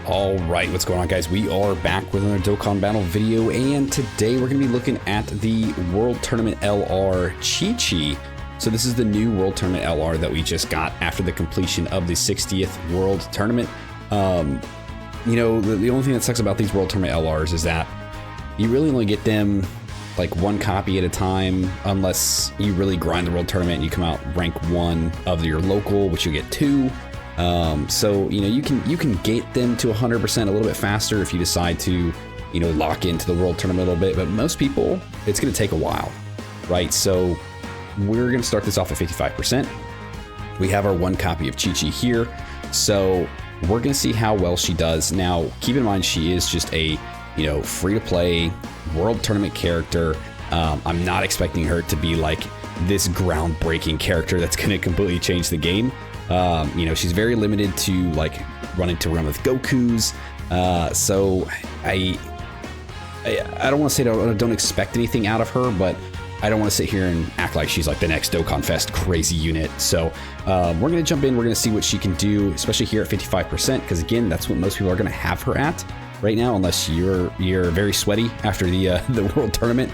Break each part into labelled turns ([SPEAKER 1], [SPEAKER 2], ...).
[SPEAKER 1] All right, what's going on, guys? We are back with another Dokkan battle video, and today we're going to be looking at the World Tournament LR Chi-Chi. So this is the new World Tournament LR that we just got after the completion of the 60th World Tournament. You know, the only thing that sucks about these World Tournament LRs is that you really only get them like one copy at a time, unless you really grind the World Tournament and you come out rank 1 of your local, which you get 2. So, you know, you can get them to 100% a little bit faster if you decide to, you know, lock into the World Tournament a little bit, but most people, it's going to take a while, right? So we're going to start this off at 55%. We have our one copy of Chi-Chi here, so we're going to see how well she does. Now, keep in mind, she is just a, you know, free-to-play World Tournament character. I'm not expecting her to be like this groundbreaking character that's going to completely change the game. You know, she's very limited to like running to run with Gokus. So I don't want to say don't expect anything out of her, but I don't want to sit here and act like she's like the next Dokkan Fest crazy unit. So we're going to jump in. We're going to see what she can do, especially here at 55%, because again, that's what most people are going to have her at right now, unless you're very sweaty after the World Tournament.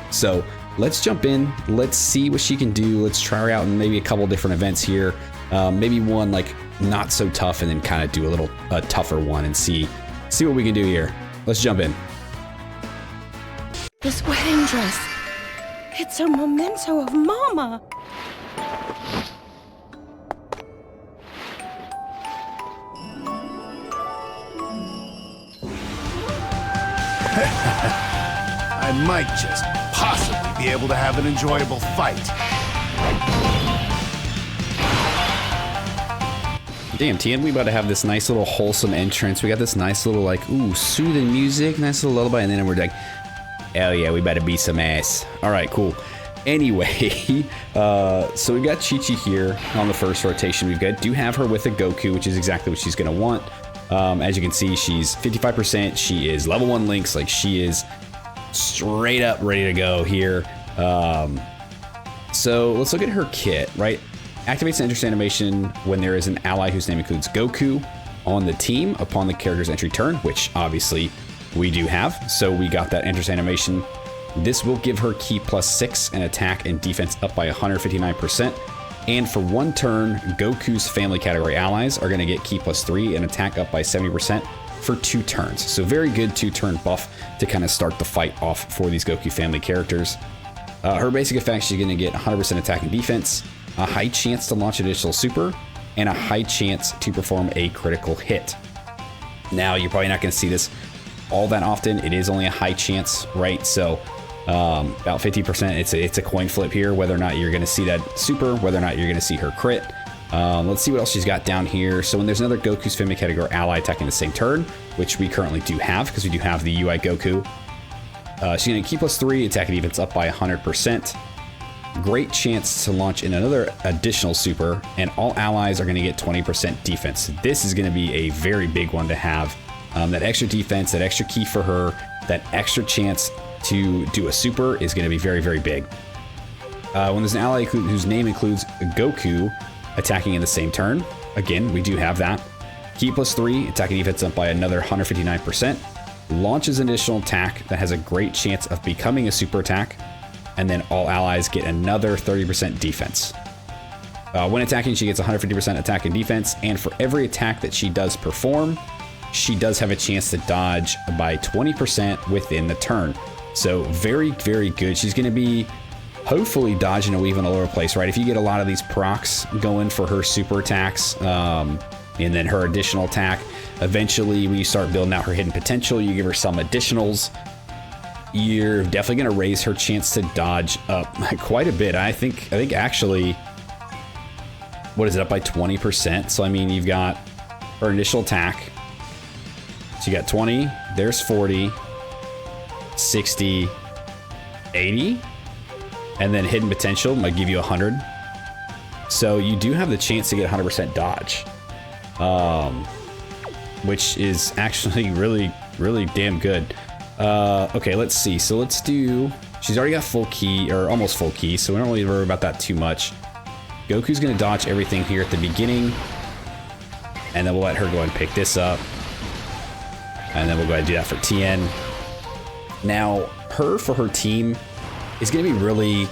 [SPEAKER 1] So let's jump in. Let's see what she can do. Let's try her out in maybe a couple different events here. Maybe one like not so tough, and then kind of do a tougher one and see what we can do here. Let's jump in.
[SPEAKER 2] This wedding dress, it's a memento of Mama.
[SPEAKER 3] I might just possibly be able to have an enjoyable fight.
[SPEAKER 1] Damn, Tien, we about to have this nice little wholesome entrance. We got this nice little like, ooh, soothing music, nice little lullaby, and then we're like, hell yeah, we better beat some ass. All right, cool. Anyway, so we got Chi-Chi here on the first rotation. We do have her with a Goku, which is exactly what she's gonna want. As you can see, she's 55%. She is level 1 Lynx, like she is straight up ready to go here. So let's look at her kit, right? Activates an interest animation when there is an ally whose name includes Goku on the team upon the character's entry turn, which obviously we do have. So we got that interest animation. This will give her ki +6 and attack and defense up by 159%. And for one turn, Goku's family category allies are going to get ki +3 and attack up by 70% for 2 turns. So very good 2-turn buff to kind of start the fight off for these Goku family characters. Her basic effect, she's going to get 100% attack and defense, a high chance to launch additional super, and a high chance to perform a critical hit. Now, you're probably not going to see this all that often. It is only a high chance, right? So about 50%, it's a coin flip here, whether or not you're going to see that super, whether or not you're going to see her crit. Let's see what else she's got down here. So when there's another Goku's family category ally attacking the same turn, which we currently do have, because we do have the UI Goku, she's going to ki +3, attack and defense up by 100%. Great chance to launch in another additional super, and all allies are going to get 20% defense. This is going to be a very big one to have. That extra defense, that extra key for her, that extra chance to do a super is going to be very, very big. When there's an ally whose name includes Goku attacking in the same turn, again, we do have that. Ki +3, attack and defense up by another 159%. Launches an additional attack that has a great chance of becoming a super attack, and then all allies get another 30% defense. When attacking, she gets 150% attack and defense, and for every attack that she does perform, she does have a chance to dodge by 20% within the turn. So very, very good. She's going to be hopefully dodging a weave in a lower place, right? If you get a lot of these procs going for her super attacks, and then her additional attack, eventually when you start building out her hidden potential, you give her some additionals, you're definitely going to raise her chance to dodge up quite a bit. I think actually, what is it, up by 20%? So I mean, you've got her initial attack. So you got 20, there's 40, 60, 80, and then hidden potential might give you 100. So you do have the chance to get 100% dodge, which is actually really, really damn good. Okay, let's see. So let's do, she's already got full key, or almost full key, so we don't really worry about that too much. Goku's gonna dodge everything here at the beginning, and then we'll let her go and pick this up. And then we'll go ahead and do that for Tien. Now, for her team is going to be really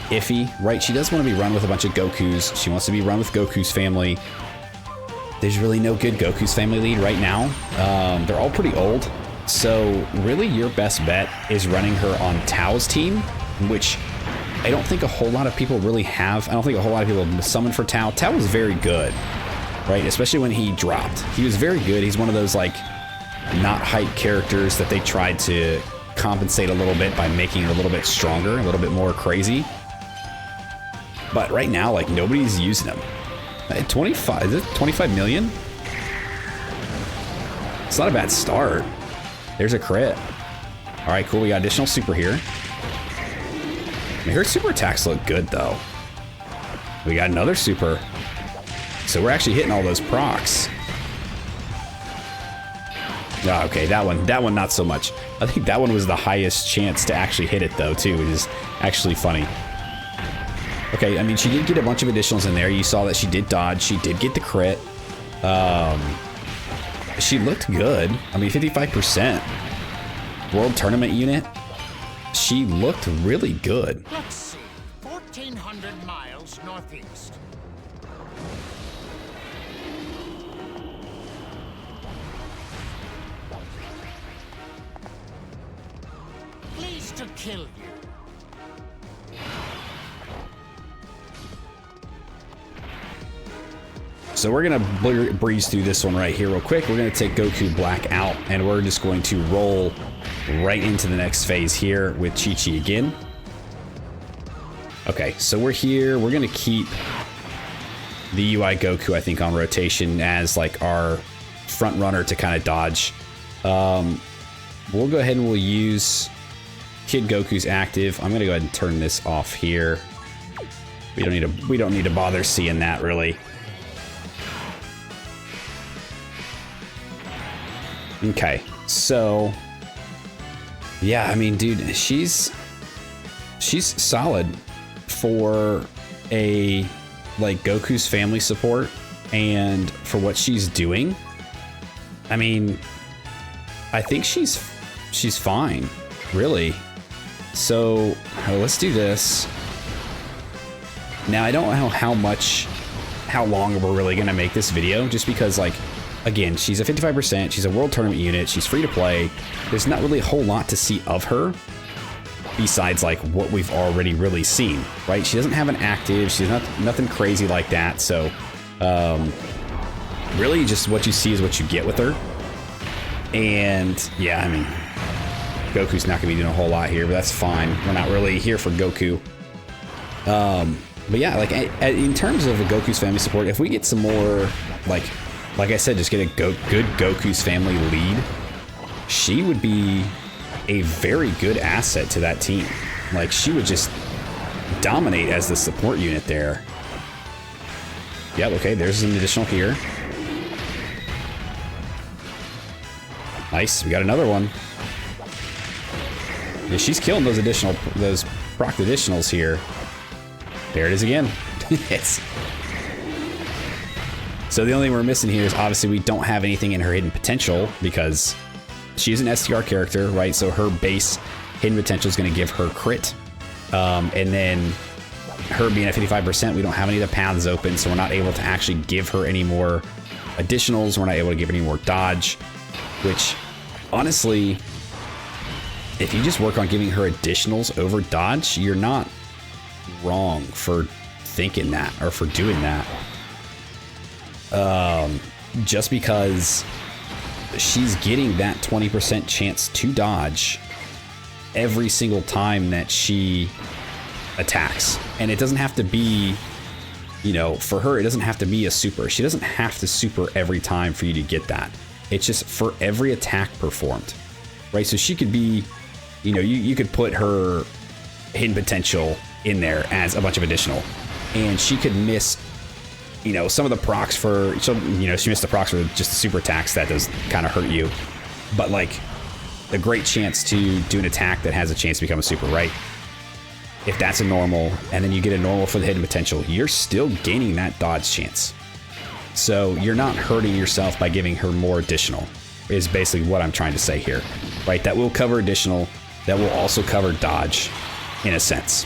[SPEAKER 1] iffy, right? She does want to be run with a bunch of Gokus. She wants to be run with Goku's family. There's really no good Goku's family lead right now. They're all pretty old. So really your best bet is running her on Tao's team, which I don't think a whole lot of people really have. I don't think a whole lot of people summon for Tao. Tao was very good, right? Especially when he dropped. He was very good. He's one of those like not hype characters that they tried to compensate a little bit by making it a little bit stronger, a little bit more crazy. But right now, like nobody's using him. 25, is it 25 million? It's not a bad start. There's a crit. All right, cool. We got additional super here. I mean, her super attacks look good though. We got another super. So we're actually hitting all those procs. Oh, okay, that one not so much. I think that one was the highest chance to actually hit it though too, which is actually funny. Okay, I mean, she did get a bunch of additionals in there. You saw that she did dodge. She did get the crit. She looked good. I mean, 55%. World Tournament unit. She looked really good.
[SPEAKER 4] Let's see. 1,400 miles northeast. Pleased to kill you.
[SPEAKER 1] So we're gonna breeze through this one right here real quick. We're gonna take Goku Black out, and we're just going to roll right into the next phase here with Chi-Chi again. Okay, so we're here. We're gonna keep the UI Goku, I think, on rotation as like our front runner to kind of dodge. We'll go ahead and we'll use Kid Goku's active. I'm gonna go ahead and turn this off here. We don't need to bother seeing that really. Okay, so yeah, I mean, dude, she's solid for a like Goku's family support, and for what she's doing. I mean, I think she's fine, really. So let's do this. Now I don't know how long we're really gonna make this video, just because like, again, she's a 55%, she's a World Tournament unit, she's free to play. There's not really a whole lot to see of her besides like what we've already really seen, right? She doesn't have an active, she's nothing crazy like that. So really just what you see is what you get with her. And yeah, I mean, Goku's not gonna be doing a whole lot here, but that's fine. We're not really here for Goku. But yeah, like in terms of a Goku's family support, if we get some more like I said, just get a good Goku's family lead, she would be a very good asset to that team. Like, she would just dominate as the support unit there. Yep, okay, there's an additional here. Nice, we got another one. Yeah, she's killing those proc additionals here. There it is again. Yes. So the only thing we're missing here is obviously we don't have anything in her hidden potential because she's an STR character, right? So her base hidden potential is going to give her crit. And then her being at 55%, we don't have any of the paths open, so we're not able to actually give her any more additionals. We're not able to give her any more dodge, which honestly, if you just work on giving her additionals over dodge, you're not wrong for thinking that or for doing that. Just because she's getting that 20% chance to dodge every single time that she attacks. And it doesn't have to be, you know, for her, it doesn't have to be a super. She doesn't have to super every time for you to get that. It's just for every attack performed, right? So she could be, you know, you could put her hidden potential in there as a bunch of additional, and she could miss, you know, some of the procs for, you know, she missed the procs for just the super attacks. That does kind of hurt you, but like a great chance to do an attack that has a chance to become a super, right? If that's a normal, and then you get a normal for the hidden potential, you're still gaining that dodge chance. So you're not hurting yourself by giving her more additional, is basically what I'm trying to say here, right? That will cover additional, that will also cover dodge in a sense.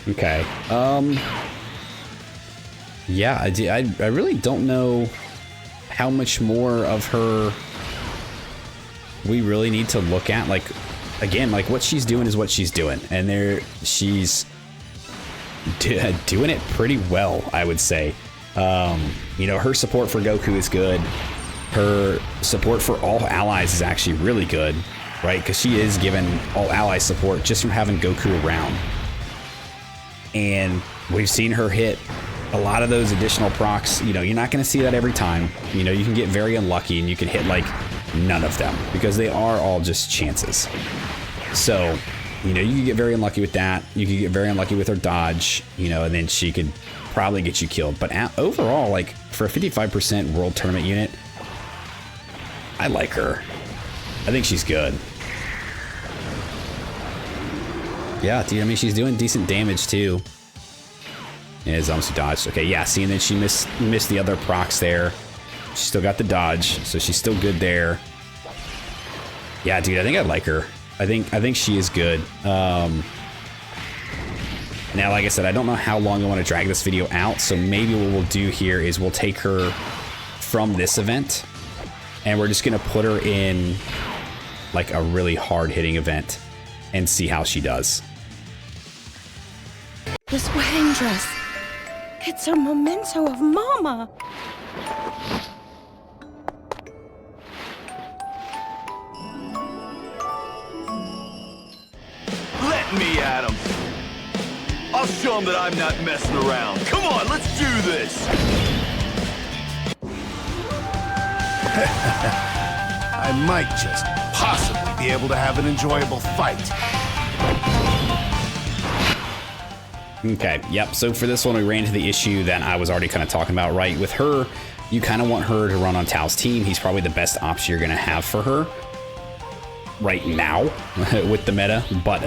[SPEAKER 1] Okay. Yeah, I really don't know how much more of her we really need to look at. Like, again, like what she's doing is what she's doing, and she's doing it pretty well, I would say. You know, her support for Goku is good. Her support for all allies is actually really good, right? Because she is giving all allies support just from having Goku around. And we've seen her hit a lot of those additional procs. You know, you're not going to see that every time. You know, you can get very unlucky and you can hit like none of them because they are all just chances. So, you know, you can get very unlucky with that. You can get very unlucky with her dodge, you know, and then she could probably get you killed. But overall, like for a 55% world tournament unit, I like her. I think she's good. Yeah, dude, I mean, she's doing decent damage too. Yeah, Zamsu dodged. Okay, yeah, see, and then she missed the other procs there. She still got the dodge, so she's still good there. Yeah, dude, I think I like her. I think she is good. Now, like I said, I don't know how long I want to drag this video out, so maybe what we'll do here is we'll take her from this event, and we're just gonna put her in like a really hard-hitting event and see how she does.
[SPEAKER 2] This wedding dress. It's a memento of Mama.
[SPEAKER 5] Let me at him. I'll show him that I'm not messing around. Come on, let's do this.
[SPEAKER 3] I might just possibly be able to have an enjoyable fight.
[SPEAKER 1] Okay, yep, so for this one, we ran into the issue that I was already kind of talking about, right? With her, you kind of want her to run on Tao's team. He's probably the best option you're going to have for her right now with the meta. But,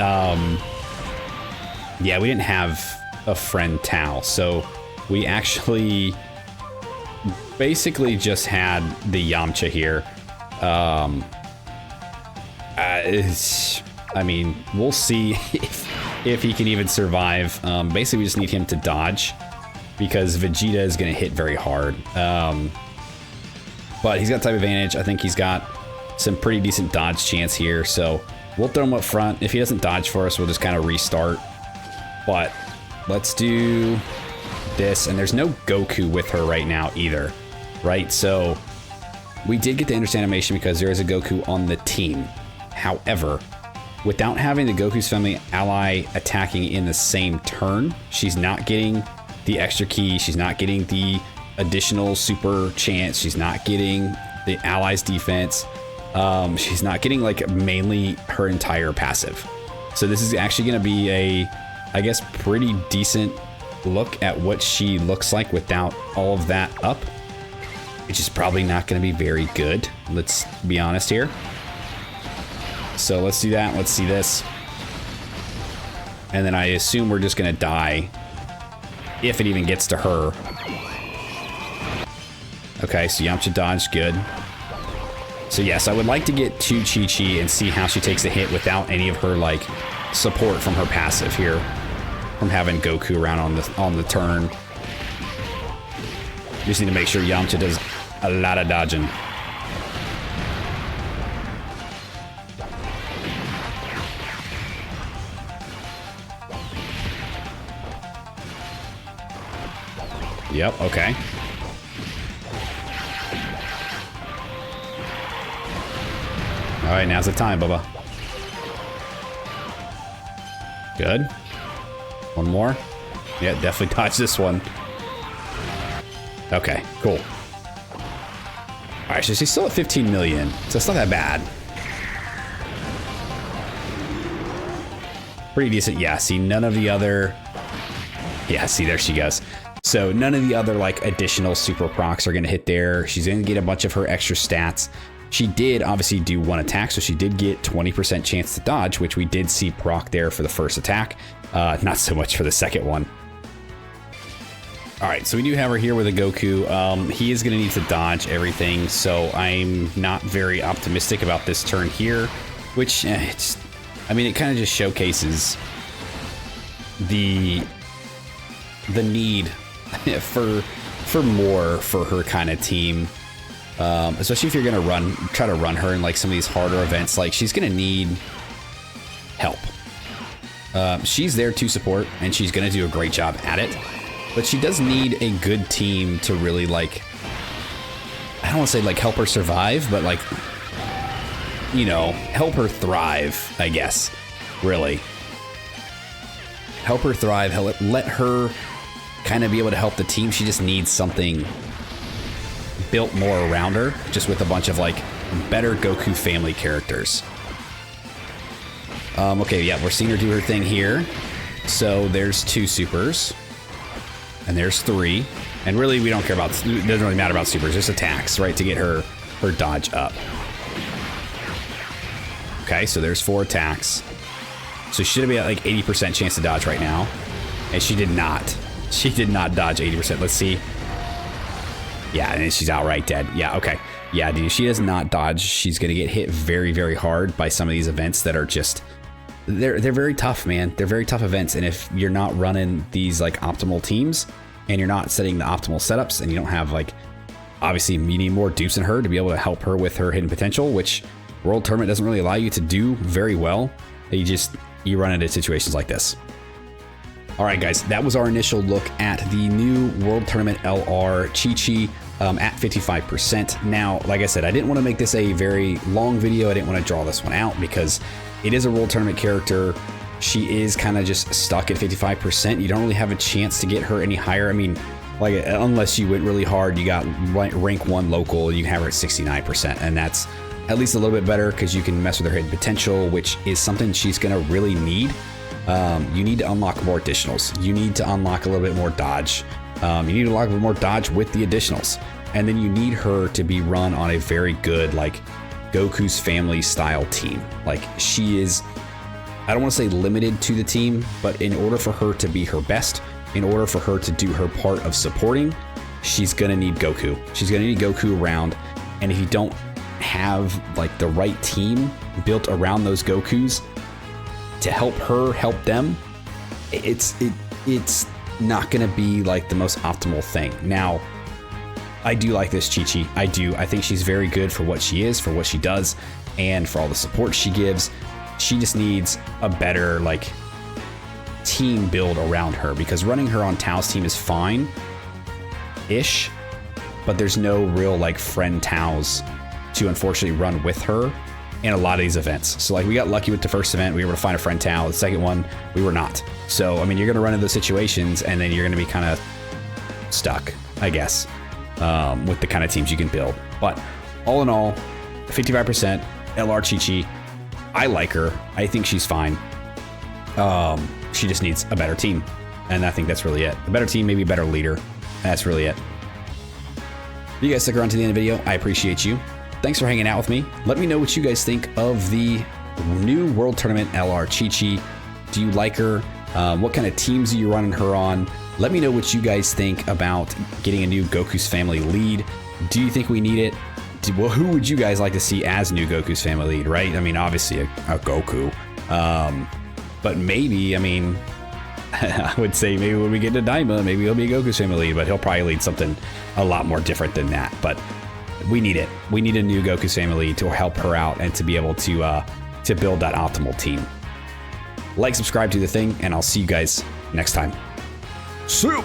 [SPEAKER 1] yeah, we didn't have a friend Tao, so we actually basically just had the Yamcha here. I mean, we'll see if he can even survive. Basically, we just need him to dodge because Vegeta is going to hit very hard. But he's got type advantage. I think he's got some pretty decent dodge chance here. So we'll throw him up front. If he doesn't dodge for us, we'll just kind of restart. But let's do this. And there's no Goku with her right now either, right? So we did get the interest animation because there is a Goku on the team. However, without having the Goku's family ally attacking in the same turn, she's not getting the extra key. She's not getting the additional super chance. She's not getting the allies defense. She's not getting like mainly her entire passive. So this is actually going to be a, I guess, pretty decent look at what she looks like without all of that up, which is probably not going to be very good. Let's be honest here. So let's do that. Let's see this. And then I assume we're just going to die if it even gets to her. Okay, so Yamcha dodged. Good. So yes, I would like to get to Chi-Chi and see how she takes the hit without any of her like support from her passive here, from having Goku around on the turn. Just need to make sure Yamcha does a lot of dodging. Yep, okay. All right, now's the time, Bubba. Good. One more. Yeah, definitely dodge this one. Okay, cool. All right, so she's still at 15 million, so it's not that bad. Pretty decent. Yeah, see, none of the other... Yeah, see, there she goes. So none of the other like additional super procs are going to hit there. She's going to get a bunch of her extra stats. She did obviously do one attack, so she did get 20% chance to dodge, which we did see proc there for the first attack. Not so much for the second one. All right, so we do have her here with a Goku. He is going to need to dodge everything, so I'm not very optimistic about this turn here, which, it kind of just showcases the need for more for her kind of team, especially if you're going to try to run her in like some of these harder events. Like, she's going to need help. She's there to support, and she's going to do a great job at it. But she does need a good team to really, like, I don't want to say, like, help her survive, but, like, you know, help her thrive, I guess, really. Help her thrive, let her kind of be able to help the team. She just needs something built more around her, just with a bunch of, like, better Goku family characters. Okay, yeah, we're seeing her do her thing here. So there's 2 supers. And there's 3. And really, we don't care about, it doesn't really matter about supers, just attacks, right, to get her dodge up. Okay, so there's 4 attacks. So she should be at like 80% chance to dodge right now. And she did not. She did not dodge 80%. Let's see. Yeah, and she's outright dead. Yeah, okay. Yeah, dude, she does not dodge. She's going to get hit very, very hard by some of these events that are just... They're very tough, man. They're very tough events, and if you're not running these like optimal teams, and you're not setting the optimal setups, and you don't have like, obviously, you need more dupes in her to be able to help her with her hidden potential, which World Tournament doesn't really allow you to do very well. You run into situations like this. All right, guys, that was our initial look at the new World Tournament LR Chi-Chi at 55%. Now, like I said, I didn't want to make this a very long video. I didn't want to draw this one out because it is a World Tournament character. She is kind of just stuck at 55%. You don't really have a chance to get her any higher. I mean, like, unless you went really hard, you got rank 1 local, you have her at 69%. And that's at least a little bit better because you can mess with her hidden potential, which is something she's going to really need. You need to unlock more additionals. You need to unlock a little bit more dodge. You need to unlock a little more dodge with the additionals. And then you need her to be run on a very good, like, Goku's family style team. Like, she is, I don't want to say limited to the team, but in order for her to be her best, in order for her to do her part of supporting, she's going to need Goku. She's going to need Goku around. And if you don't have like the right team built around those Gokus to help her help them, it's not going to be like the most optimal thing. Now, I do like this Chi-Chi. I do. I think she's very good for what she is, for what she does, and for all the support she gives. She just needs a better like team build around her, because running her on Tao's team is fine-ish, but there's no real like friend Tao's to unfortunately run with her in a lot of these events. So like, we got lucky with the first event, we were able to find a friend Tao. The second one, we were not. So I mean, you're going to run into those situations, and then you're going to be kind of stuck, I guess, with the kind of teams you can build. But all in all, 55% LR Chi-Chi. I like her. I think she's fine. She just needs a better team, and I think that's really it. A better team, maybe a better leader. That's really it. You guys stick around to the end of the video. I appreciate you. Thanks for hanging out with me. Let me know what you guys think of the new World Tournament LR Chi-Chi. Do you like her? What kind of teams are you running her on? Let me know what you guys think about getting a new Goku's family lead. Do you think we need it? Well, who would you guys like to see as new Goku's family lead, right? I mean, obviously a Goku. But maybe, I mean, I would say maybe when we get to Daima, maybe he'll be Goku's family lead, but he'll probably lead something a lot more different than that. But we need it. We need a new Goku's family lead to help her out and to be able to build that optimal team. Like, subscribe, do the thing, and I'll see you guys next time.
[SPEAKER 3] Soup!